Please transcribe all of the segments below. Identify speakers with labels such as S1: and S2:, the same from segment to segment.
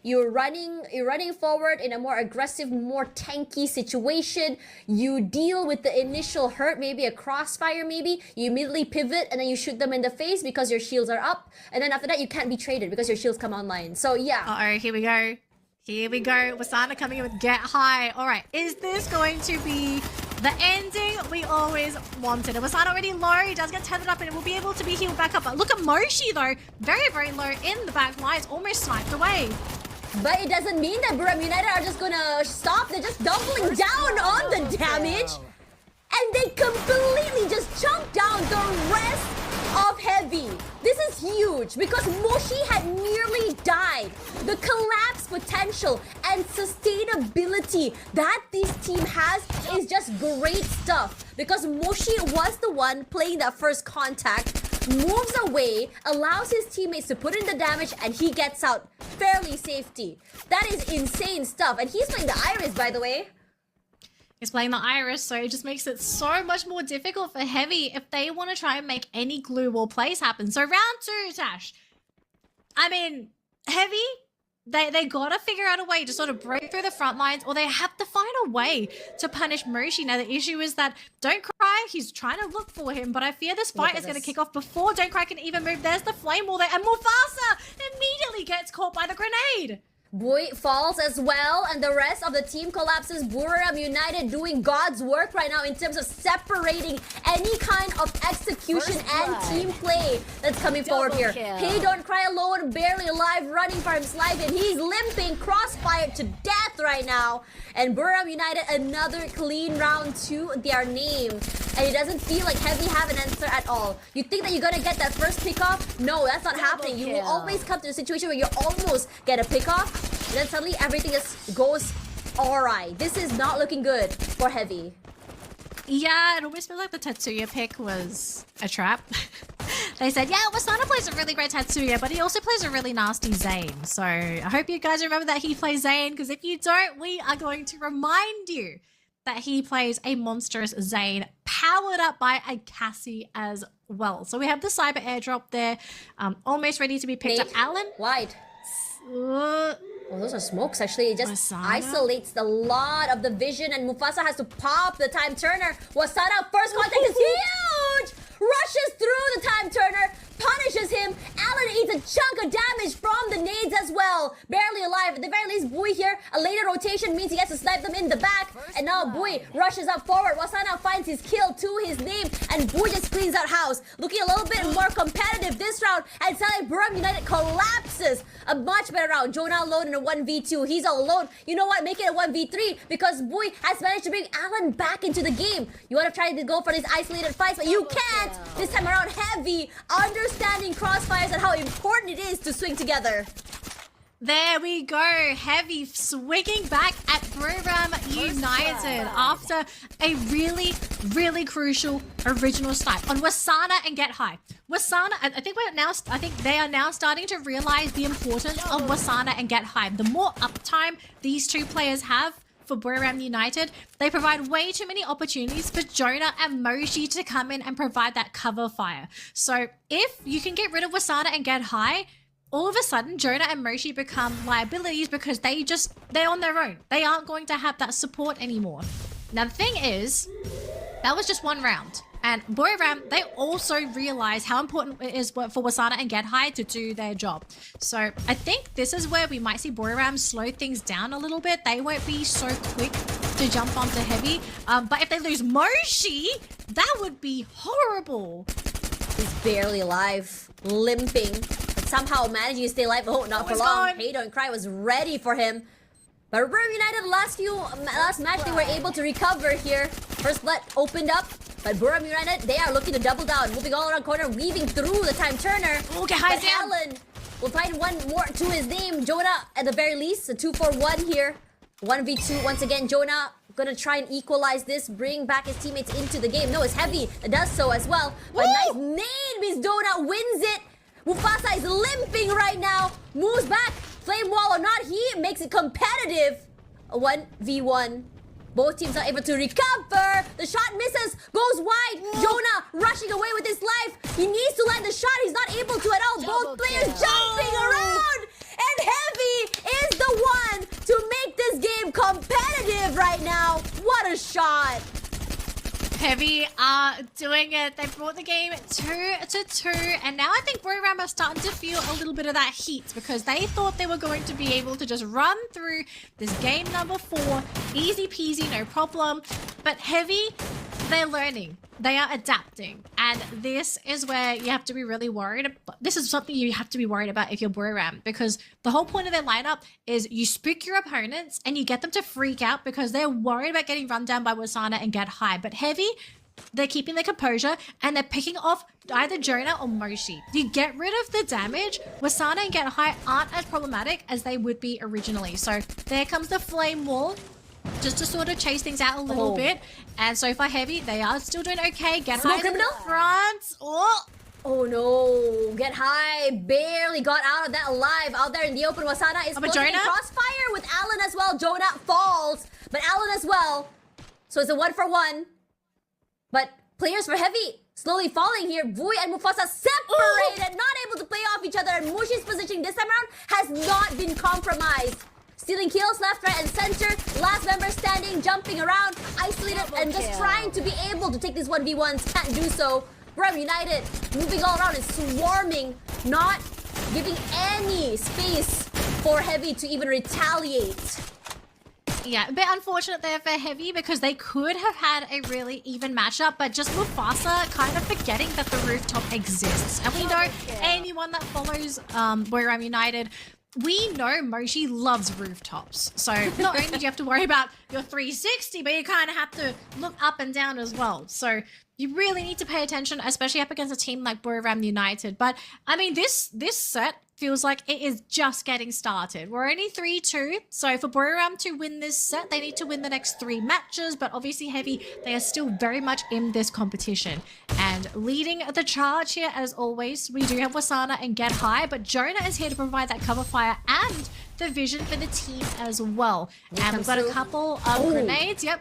S1: You're running forward in a more aggressive, more tanky situation. You deal with the initial hurt, maybe a crossfire maybe. You immediately pivot and then you shoot them in the face because your shields are up. And then after that, you can't be traded because your shields come online. So yeah.
S2: Uh-oh, here we go. Here we go. Wasana coming in with Get High. All right, is this going to be the ending we always wanted? And Wasana already low. He does get tethered up and will be able to be healed back up. But look at Moshi, though. Very, very low in the back lines. Almost sniped away.
S1: But it doesn't mean that Buriram United are just gonna stop. They're just doubling down on the damage. And they completely just chunk down the rest of Heavy. This is huge because Moshi had nearly died. The collapse potential and sustainability that this team has is just great stuff because Moshi was the one playing that first contact, moves away, allows his teammates to put in the damage, and he gets out fairly safety. That is insane stuff. And he's playing the Iris, by the way.
S2: He's playing the Iris, so it just makes it so much more difficult for Heavy if they want to try and make any glue wall plays happen. So round 2, Tash. I mean, Heavy, they gotta figure out a way to sort of break through the front lines, or they have to find a way to punish Moshi. Now, the issue is that Don't Cry, he's trying to look for him, but I fear this fight is going to kick off before Don't Cry can even move. There's the flame wall there, and Mufasa immediately gets caught by the grenade.
S1: Bui falls as well, and the rest of the team collapses. Buriram United doing God's work right now in terms of separating any kind of execution and team play that's coming forward here. Hey, Don't Cry alone, barely alive, running for his life, and he's limping, crossfired to death right now. And Buriram United, another clean round to their name. And it doesn't feel like Heavy have an answer at all. You think that you're gonna get that first pick off? No, that's not happening. You will always come to a situation where you almost get a pick off, and then suddenly everything just goes alright. This is not looking good for Heavy.
S2: Yeah, it almost feels like the Tetsuya pick was a trap. They said, yeah, Wasana plays a really great Tetsuya, but he also plays a really nasty Zane. So I hope you guys remember that he plays Zane, because if you don't, we are going to remind you that he plays a monstrous Zane powered up by a Cassie as well. So we have the cyber airdrop there, almost ready to be picked up. Alan?
S1: Wide. Oh, those are smokes actually. It just isolates a lot of the vision, and Mufasa has to pop the time turner. Wasana first contact is huge! Rushes through the time turner, punishes him. Alan eats a chunk of damage from the nades as well. Barely alive. At the very least, Bui here, a later rotation means he gets to snipe them in the back. And now Bui rushes up forward. Wasana finds his kill to his name, and Bui just cleans out house. Looking a little bit more competitive this round, and suddenly Buriram United collapses. A much better round. Jonah alone in a 1v2. He's all alone. You know what? Make it a 1v3 because Bui has managed to bring Alan back into the game. You want to try to go for these isolated fights, but you can't. This time around, Heavy, understanding crossfires and how important it is to swing together.
S2: There we go. Heavy swinging back at Buriram United after a really, really crucial original snipe on Wasana and Get High. Wasana, I think they are now starting to realize the importance of Wasana and Get High. The more uptime these two players have for Buriram United, they provide way too many opportunities for Jonah and Moshi to come in and provide that cover fire. So if you can get rid of Wasana and Get High, all of a sudden Jonah and Moshi become liabilities because they're on their own. They aren't going to have that support anymore. Now the thing is, that was just one round. And Buriram, they also realize how important it is for Wasana and Get High to do their job. So I think this is where we might see Buriram slow things down a little bit. They won't be so quick to jump onto Heavy. But if they lose Moshi, that would be horrible.
S1: He's barely alive, limping, but somehow managing to stay alive. Oh, not for long. Hey, Don't Cry was ready for him. But Buriram United, last match, they were able to recover here. First blood opened up. But Buriram United, they are looking to double down, moving all around corner, weaving through the time turner.
S2: Okay, high down.
S1: Alan will find one more to his name. Jonah, at the very least, a 2-4-1 here. 1v2 once again. Jonah gonna try and equalize this, bring back his teammates into the game. No, it's Heavy that does so as well. But nice nade means Jonah wins it. Mufasa is limping right now. Moves back. Flame wall or not, he makes it competitive. A 1v1. Both teams are able to recover. The shot misses, goes wide. Jonah rushing away with his life. He needs to land the shot. He's not able to at all. Both players jumping around. And Heavy is the What a shot!
S2: Heavy are doing it. They brought the game 2-2, and now I think Buriram are starting to feel a little bit of that heat because they thought they were going to be able to just run through this game number 4, easy peasy, no problem. But Heavy, they're learning. They are adapting, and this is where you have to be really worried. This is something you have to be worried about if you're Buriram, because the whole point of their lineup is you spook your opponents and you get them to freak out because they're worried about getting run down by Wasana and get high. But Heavy, they're keeping their composure and they're picking off either Jonah or Moshi. You get rid of the damage, Wasana and get high aren't as problematic as they would be originally. So there comes the flame wall, just to sort of chase things out a little bit. And so far Heavy, they are still doing okay. Get high in the front.
S1: Oh no, Get High barely got out of that alive. Out there in the open, Wasana is closing in crossfire with Alan as well. Jonah falls, but Alan as well. So it's a 1-for-1. But players for Heavy slowly falling here. Vui and Mufasa separated, not able to play off each other. And Mushi's positioning this time around has not been compromised. Stealing kills left, right, and center. Last member standing, jumping around, isolated, and just trying to be able to take this 1v1s. Can't do so. Buriram United moving all around and swarming, not giving any space for Heavy to even retaliate.
S2: Yeah, a bit unfortunate there for Heavy because they could have had a really even matchup, but just Mufasa kind of forgetting that the rooftop exists. And we know anyone that follows Buriram United, we know Moshi loves rooftops. So not only do you have to worry about your 360, but you kind of have to look up and down as well. So you really need to pay attention, especially up against a team like Buriram United. But I mean, this set feels like it is just getting started. We're only 3-2. So for Buriram to win this set, they need to win the next 3 matches. But obviously Heavy, they are still very much in this competition. And leading the charge here, as always, we do have Wasana and Get High. But Jonah is here to provide that cover fire and the vision for the team as well. And we've got a couple of grenades. Yep.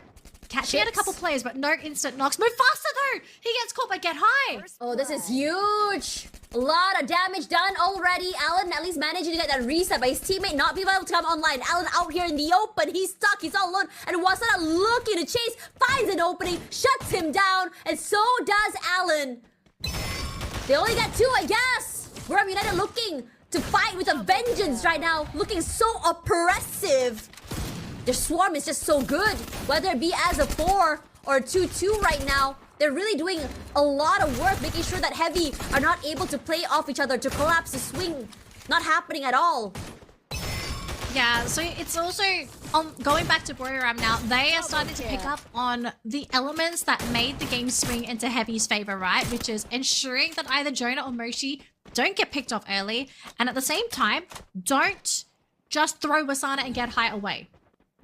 S2: She had a couple plays, but no instant knocks. Mufasa though! He gets caught by Get High!
S1: Oh, this is huge! A lot of damage done already. Alan at least managing to get that reset, but his teammate not being able to come online. Alan out here in the open. He's stuck. He's all alone. And Wasana looking to chase, finds an opening, shuts him down, and so does Alan. They only got 2, I guess. Buriram United looking to fight with a vengeance right now. Looking so oppressive. Their swarm is just so good, whether it be as a 4 or 2-2 right now. They're really doing a lot of work, making sure that Heavy are not able to play off each other, to collapse the swing. Not happening at all.
S2: Yeah, so it's also, going back to Buriram now, they are starting to pick up on the elements that made the game swing into Heavy's favor, right? Which is ensuring that either Jonah or Moshi don't get picked off early, and at the same time, don't just throw Wasana and Get High away.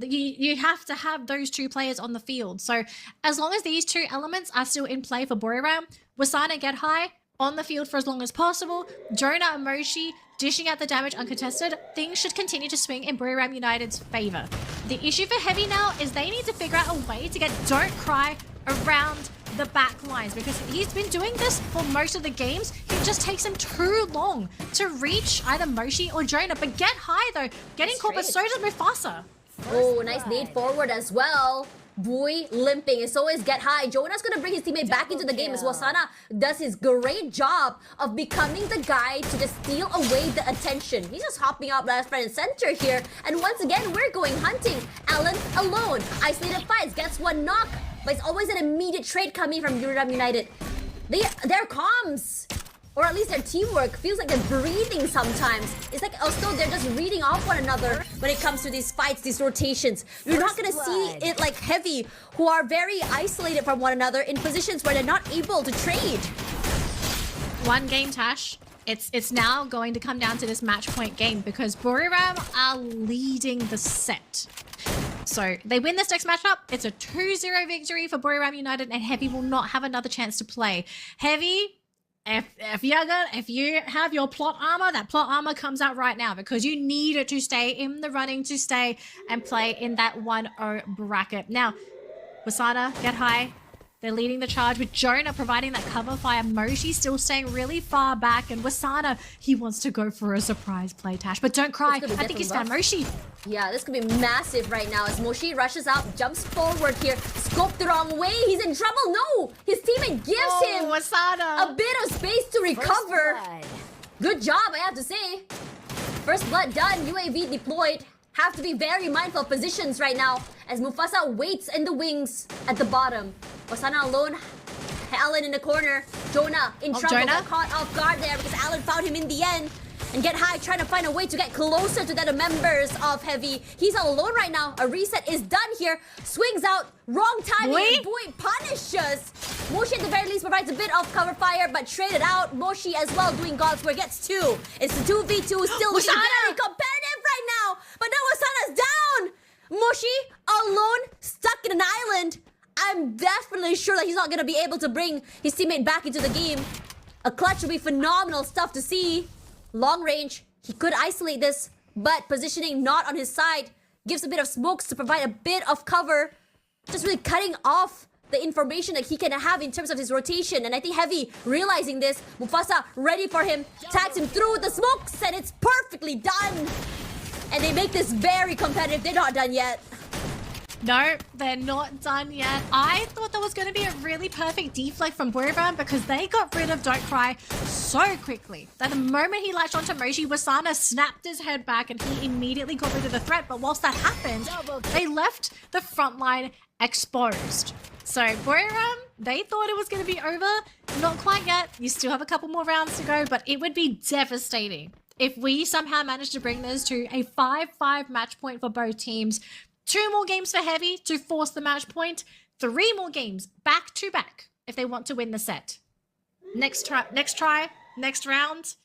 S2: You have to have those 2 players on the field. So as long as these 2 elements are still in play for Buriram, Wasana Get High on the field for as long as possible, Jonah and Moshi dishing out the damage uncontested, things should continue to swing in Buriram United's favor. The issue for Heavy now is they need to figure out a way to get Don't Cry around the back lines, because he's been doing this for most of the games. It just takes him too long to reach either Moshi or Jonah. But Get High though, getting caught, but so does Mufasa.
S1: Oh, nice nade forward as well. Vui limping. It's always Get High. Jonah's gonna bring his teammate back into the game as Wasana does his great job of becoming the guy to just steal away the attention. He's just hopping up left, right, and center here. And once again, we're going hunting. Alan alone. Isolated fights. Gets 1 knock. But it's always an immediate trade coming from Buriram United. Their comms, or at least their teamwork, feels like they're breathing sometimes. It's like also they're just reading off one another when it comes to these fights, these rotations. You're not gonna see it like Heavy, who are very isolated from one another in positions where they're not able to trade.
S2: 1 game, Tash. It's now going to come down to this match point game because Buriram are leading the set. So they win this next matchup. It's a 2-0 victory for Buriram United, and Heavy will not have another chance to play. Heavy, if you have your plot armor, that plot armor comes out right now because you need it to stay in the running, to stay and play in that 1-0 bracket. Now, Wasana, Get High. They're leading the charge with Jonah providing that cover fire. Moshi still staying really far back. And Wasana, he wants to go for a surprise play, Tash. But don't cry. I think he's found Moshi.
S1: Yeah, this could be massive right now as Moshi rushes out, jumps forward here, scoped the wrong way. He's in trouble. No! His teammate gives him
S2: Wasana.
S1: a bit of space to recover. Good job, I have to say. First blood done, UAV deployed. Have to be very mindful of positions right now as Mufasa waits in the wings at the bottom. Wasana alone, Alan in the corner. Jonah in trouble, got caught off guard there because Alan found him in the end. And Get High trying to find a way to get closer to the other members of Heavy. He's all alone right now. A reset is done here. Swings out, wrong timing, and Bui punishes. Moshi at the very least provides a bit of cover fire, but traded out. Moshi as well doing God's work, gets 2. It's the 2v2, still looking very competitive right now. But now Wasana's down. Moshi alone, stuck in an island. I'm definitely sure that he's not going to be able to bring his teammate back into the game. A clutch would be phenomenal stuff to see. Long range, he could isolate this, but positioning not on his side gives a bit of smokes to provide a bit of cover. Just really cutting off the information that he can have in terms of his rotation. And I think Heavy realizing this, Mufasa ready for him, tags him through with the smokes, and it's perfectly done. And they make this very competitive. They're not done yet.
S2: No, they're not done yet. I thought that was going to be a really perfect deflect from Buriram because they got rid of Don't Cry so quickly that the moment he latched onto Moshi, Wasana snapped his head back and he immediately got rid of the threat. But whilst that happened, they left the front line exposed. So Buriram, they thought it was going to be over. Not quite yet. You still have a couple more rounds to go, but it would be devastating if we somehow managed to bring this to a 5-5 match point for both teams. 2 more games for Heavy to force the match point. 3 more games back to back if they want to win the set. Next round.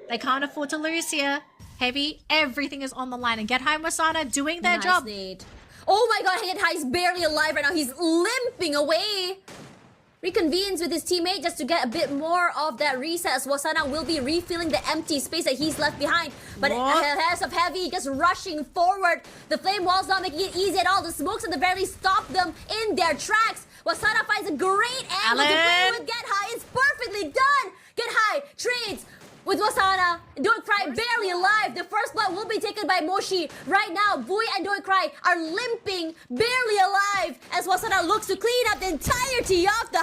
S2: They can't afford to lose here. Heavy, everything is on the line. And Get High and Wasana doing their job.
S1: Nade. Oh my god, Get High is barely alive right now. He's limping away. Reconvenes with his teammate just to get a bit more of that reset as Wasana will be refilling the empty space that he's left behind. But Hands of Heavy just rushing forward. The flame wall's not making it easy at all. The smokes at the very least stop them in their tracks. Wasana finds a great angle to play with Get High. It's perfectly done. Get High trades with Wasana. Don't Cry barely alive. The first blood will be taken by Moshi. Right now, Bui and Don't Cry are limping, barely alive as Wasana looks to clean up the entirety of the